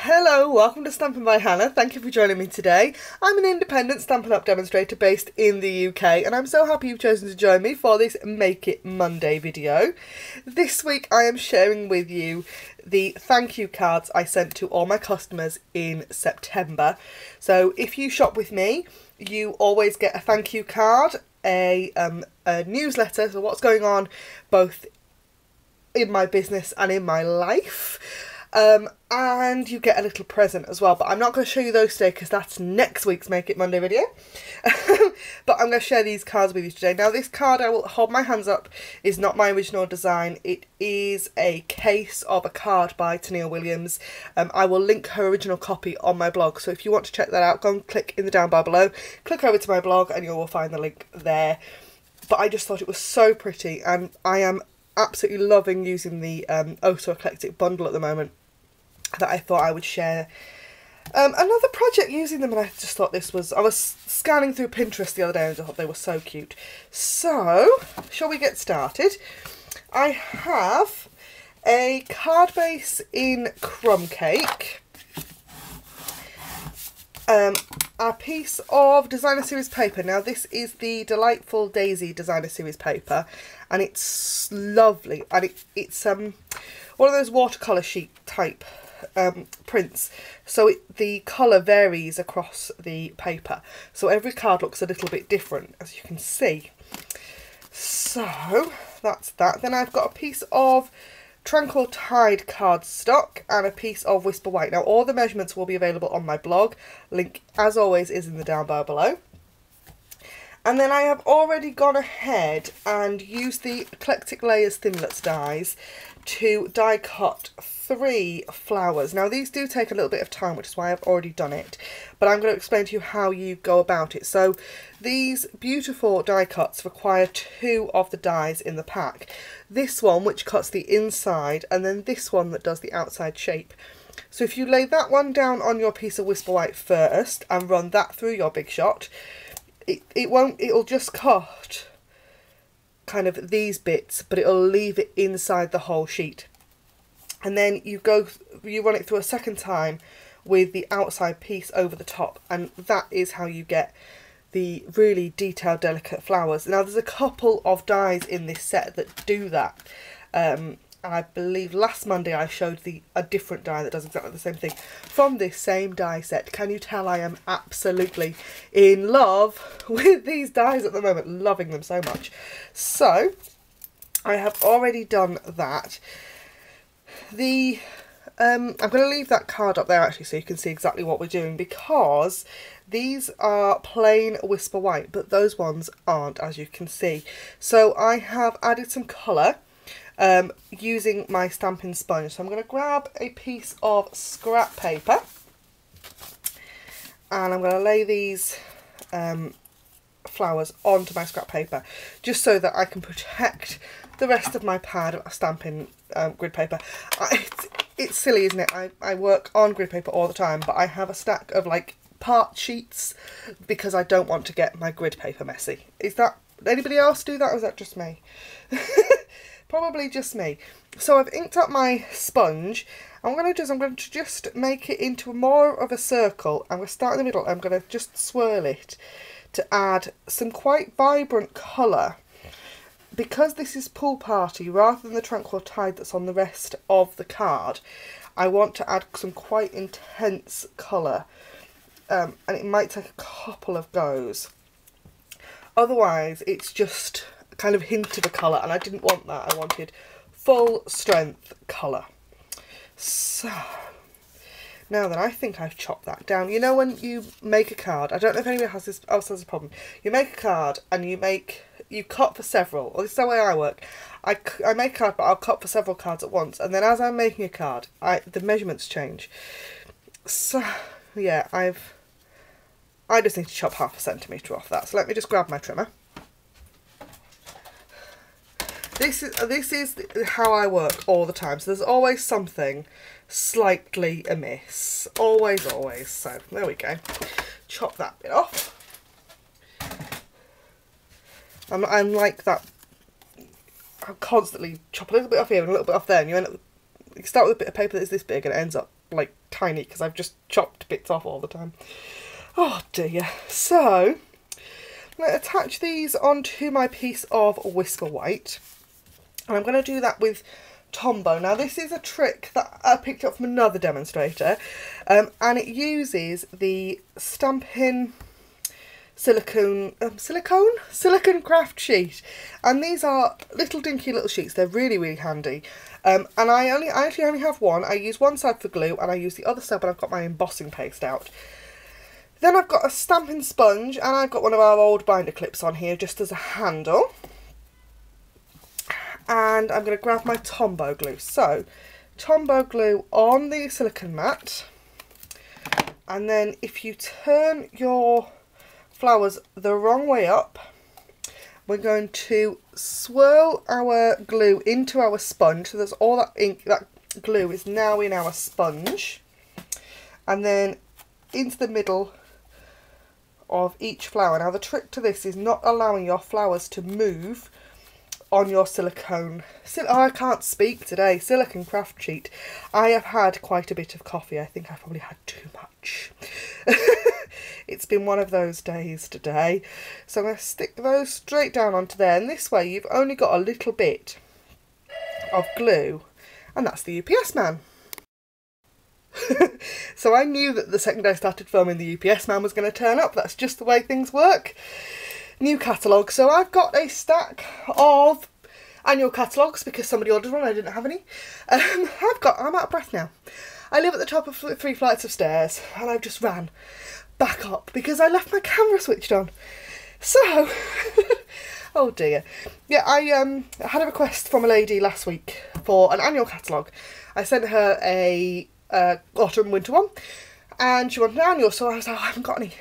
Hello, welcome to Stampin' by Hannah. Thank you for joining me today. I'm an independent Stampin' Up demonstrator based in the UK, and I'm so happy you've chosen to join me for this Make It Monday video. This week I am sharing with you the thank you cards I sent to all my customers in September. So if you shop with me, you always get a thank you card, a newsletter, so what's going on both in my business and in my life. And you get a little present as well, but I'm not going to show you those today because that's next week's Make It Monday video. But I'm going to share these cards with you today. Now this card, I will hold my hands up, is not my original design. It is a case of a card by Tennille Williams. I will link her original copy on my blog, so if you want to check that out, go and click in the down bar below, click over to my blog and you will find the link there. But I just thought it was so pretty, and I am absolutely loving using the Oh So Eclectic bundle at the moment, that I thought I would share another project using them, and I just thought this was, I was scanning through Pinterest the other day and I thought they were so cute. So, shall we get started? I have a card base in crumb cake, a piece of designer series paper. Now this is the Delightful Daisy designer series paper, and it's lovely, and it's one of those watercolour sheet type prints, so the colour varies across the paper, so every card looks a little bit different, as you can see. So that's that. Then I've got a piece of Tranquil Tide cardstock and a piece of Whisper White. Now all the measurements will be available on my blog, link as always is in the down bar below. And then I have already gone ahead and used the Eclectic Layers Thinlits dies to die cut 3 flowers. Now these do take a little bit of time, which is why I've already done it, but I'm going to explain to you how you go about it. So these beautiful die cuts require 2 of the dies in the pack. This one, which cuts the inside, and then this one that does the outside shape. So if you lay that one down on your piece of Whisper White first and run that through your Big Shot, it'll just cut kind of these bits, but it'll leave it inside the whole sheet. And then you run it through a second time with the outside piece over the top, and that is how you get the really detailed, delicate flowers. Now there's a couple of dies in this set that do that. I believe last Monday I showed a different die that does exactly the same thing from this same die set. Can you tell I am absolutely in love with these dies at the moment, loving them so much. So I have already done that. I'm going to leave that card up there actually so you can see exactly what we're doing, because these are plain Whisper White, but those ones aren't, as you can see. So I have added some colour using my stamping sponge. So I'm going to grab a piece of scrap paper and I'm going to lay these flowers onto my scrap paper, just so that I can protect the rest of my pad of stamping grid paper. It's silly, isn't it? I work on grid paper all the time, but I have a stack of like part sheets because I don't want to get my grid paper messy. Is that, anybody else do that, or is that just me? Probably just me. So I've inked up my sponge. I'm going to just make it into more of a circle. I'm going to start in the middle. I'm going to just swirl it to add some quite vibrant colour. Because this is Pool Party rather than the Tranquil Tide that's on the rest of the card, I want to add some quite intense colour, and it might take a couple of goes. Otherwise it's just kind of hint of a colour, and I didn't want that. I wanted full strength colour. So now then, I think I've chopped that down. You know when you make a card, I don't know if anybody else has a problem, you make a card and you cut for several, or this is the way I work. I make a card, but I'll cut for several cards at once, and then as I'm making a card, the measurements change. So yeah, I just need to chop 1/2 centimetre off that. So let me just grab my trimmer. This is how I work all the time. So there's always something slightly amiss. Always, always. So there we go. Chop that bit off. I'm like that. I constantly chop a little bit off here and a little bit off there, and you start with a bit of paper that's this big and it ends up like tiny because I've just chopped bits off all the time. Oh dear. So I'm going to attach these onto my piece of Whisper White, and I'm going to do that with Tombow. Now this is a trick that I picked up from another demonstrator, and it uses the Stampin' silicone craft sheet, and these are little dinky little sheets. They're really handy, and I actually only have one. I use one side for glue and I use the other side when I've got my embossing paste out. Then I've got a stamping sponge, and I've got one of our old binder clips on here just as a handle. And I'm going to grab my Tombow glue. So, Tombow glue on the silicone mat, and then if you turn your flowers the wrong way up, we're going to swirl our glue into our sponge. So there's all that ink, that glue is now in our sponge, and then into the middle of each flower. Now the trick to this is not allowing your flowers to move on your silicone, I can't speak today, silicone craft sheet. I have had quite a bit of coffee. I think I probably had too much. It's been one of those days today. So I'm going to stick those straight down onto there, and this way you've only got a little bit of glue, and that's the UPS man. So I knew that the second I started filming, the UPS man was going to turn up. That's just the way things work. New catalogue. So I've got a stack of annual catalogues because somebody ordered one. I didn't have any. I'm out of breath now. I live at the top of 3 flights of stairs, and I've just ran back up because I left my camera switched on. So, oh dear. Yeah, I had a request from a lady last week for an annual catalogue. I sent her a autumn winter one, and she wanted an annual, so I was like, oh, I haven't got any.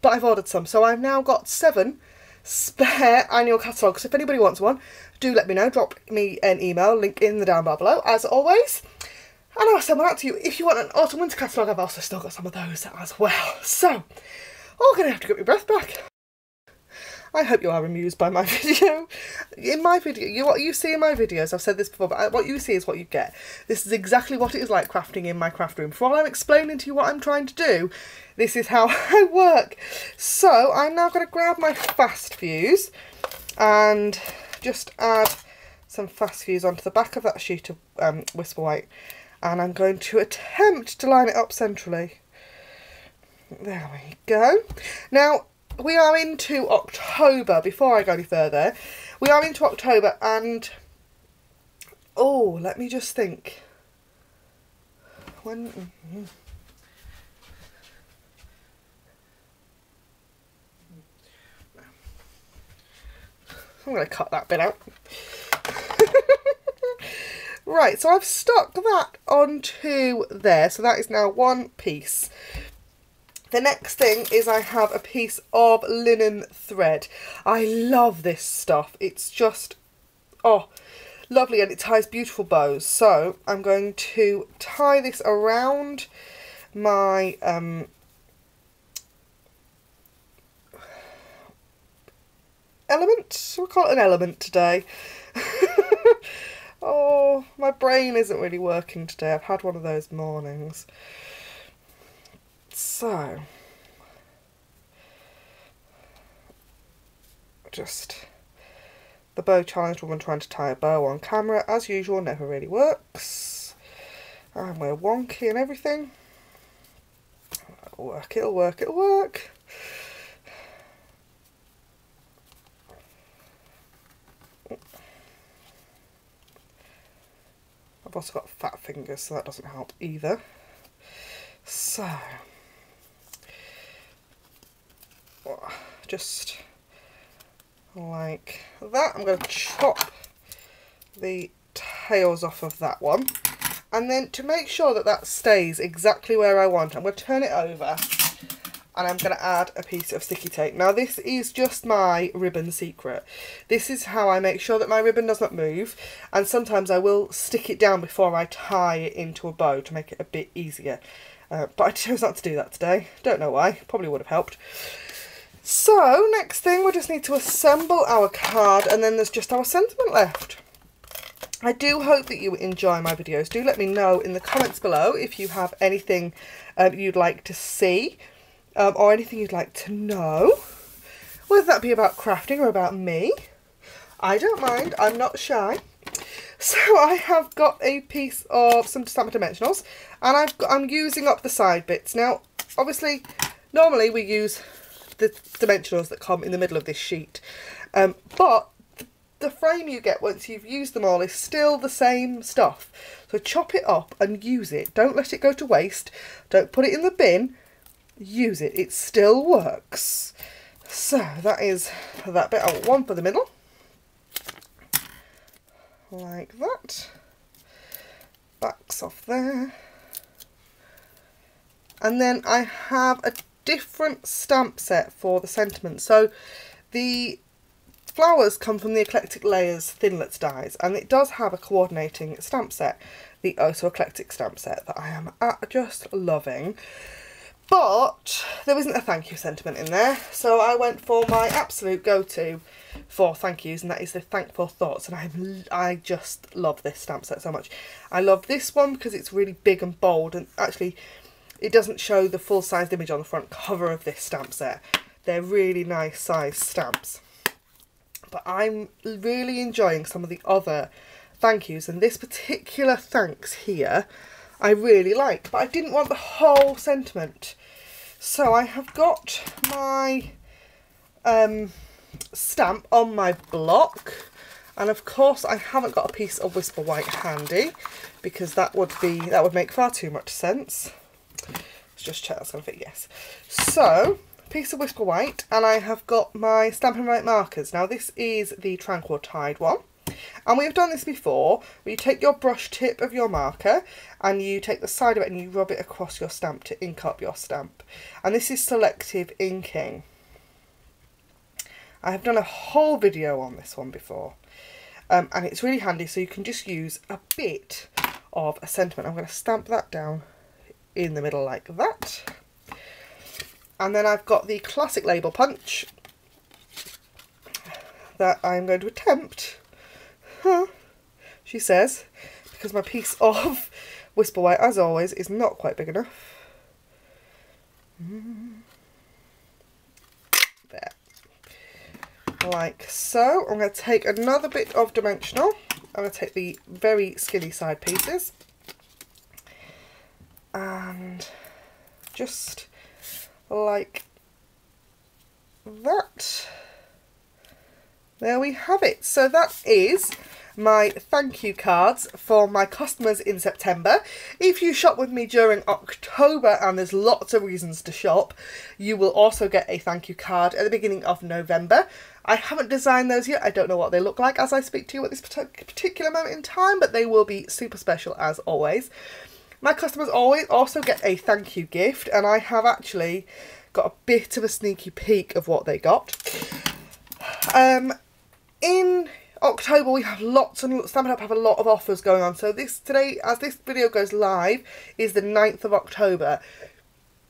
But I've ordered some, so I've now got 7 spare annual catalogues. If anybody wants one, do let me know. Drop me an email, link in the down bar below, as always. And I'll send one out to you. If you want an autumn winter catalogue, I've also still got some of those as well. So, I'm going to have to get my breath back. I hope you are amused by my video. In my video, what you see in my videos, I've said this before, but what you see is what you get. This is exactly what it is like crafting in my craft room. For while I'm explaining to you what I'm trying to do, this is how I work. So I'm now going to grab my fast fuse and just add some fast fuse onto the back of that sheet of Whisper White, and I'm going to attempt to line it up centrally. There we go. Now, we are into October. Before I go any further, we are into October, and oh, let me just think. When I'm going to cut that bit out. Right, so I've stuck that onto there, so that is now one piece. The next thing is I have a piece of linen thread. I love this stuff. It's just, oh, lovely, and it ties beautiful bows. So I'm going to tie this around my element. We'll call it an element today. Oh, my brain isn't really working today. I've had one of those mornings. So, just the bow challenged woman trying to tie a bow on camera, as usual, never really works. And we're wonky and everything. It'll work, it'll work, it'll work. I've also got fat fingers, so that doesn't help either. So, just like that. I'm going to chop the tails off of that one, and then to make sure that that stays exactly where I want, I'm going to turn it over, and I'm going to add a piece of sticky tape. Now this is just my ribbon secret. This is how I make sure that my ribbon does not move, and sometimes I will stick it down before I tie it into a bow to make it a bit easier. But I chose not to do that today. Don't know why. Probably would have helped. So, next thing, we just need to assemble our card, and then there's just our sentiment left. I do hope that you enjoy my videos. Do let me know in the comments below if you have anything you'd like to see or anything you'd like to know. Whether that be about crafting or about me. I don't mind. I'm not shy. So I have got a piece of some Stampin' Dimensionals and I'm using up the side bits. Now, obviously, normally we use the dimensionals that come in the middle of this sheet. But the frame you get once you've used them all is still the same stuff. So chop it up and use it. Don't let it go to waste. Don't put it in the bin. Use it. It still works. So that is that bit. I want one for the middle. Like that. Backs off there. And then I have a different stamp set for the sentiment. So the flowers come from the Eclectic Layers Thinlits dies, and it does have a coordinating stamp set, the Oh So Eclectic stamp set, that I am just loving. But there isn't a thank you sentiment in there, so I went for my absolute go-to for thank yous, and that is the Thankful Thoughts, and I just love this stamp set so much. I love this one because it's really big and bold, and actually it doesn't show the full-sized image on the front cover of this stamp set. They're really nice size stamps. But I'm really enjoying some of the other thank yous, and this particular thanks here I really like, but I didn't want the whole sentiment. So I have got my stamp on my block, and of course I haven't got a piece of Whisper White handy because that would make far too much sense. Let's just check that's going to fit, yes. So piece of Whisper White, and I have got my Stampin' Up markers. Now this is the Tranquil Tide one, and we've done this before, where you take your brush tip of your marker and you take the side of it and you rub it across your stamp to ink up your stamp, and this is selective inking. I have done a whole video on this one before, and it's really handy, so you can just use a bit of a sentiment. I'm going to stamp that down in the middle like that. And then I've got the classic label punch that I'm going to attempt, she says, because my piece of Whisper White, as always, is not quite big enough. There. Like so. I'm going to take another bit of dimensional. I'm going to take the very skinny side pieces and just like that. There we have it. So that is my thank you cards for my customers in September. If you shop with me during October, and there's lots of reasons to shop, you will also get a thank you card at the beginning of November. I haven't designed those yet. I don't know what they look like as I speak to you at this particular moment in time, but they will be super special as always. My customers always also get a thank you gift, and I have actually got a bit of a sneaky peek of what they got. In October we have lots, and Stampin' Up have a lot of offers going on. So today, as this video goes live, is the 9th of October.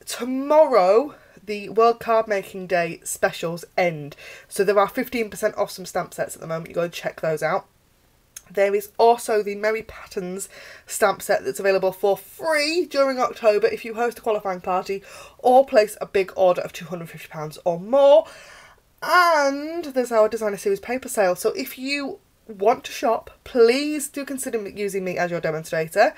Tomorrow the World Card Making Day specials end. So there are 15% off some stamp sets at the moment. You go and check those out. There is also the Merry Patterns stamp set that's available for free during October if you host a qualifying party or place a big order of £250 or more. And there's our Designer Series paper sale. So if you want to shop, please do consider using me as your demonstrator.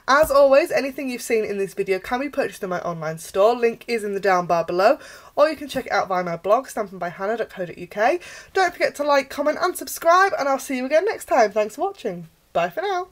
As always, anything you've seen in this video can be purchased in my online store. Link is in the down bar below, or you can check it out via my blog, stampinbyhannah.co.uk. Don't forget to like, comment and subscribe, and I'll see you again next time. Thanks for watching. Bye for now.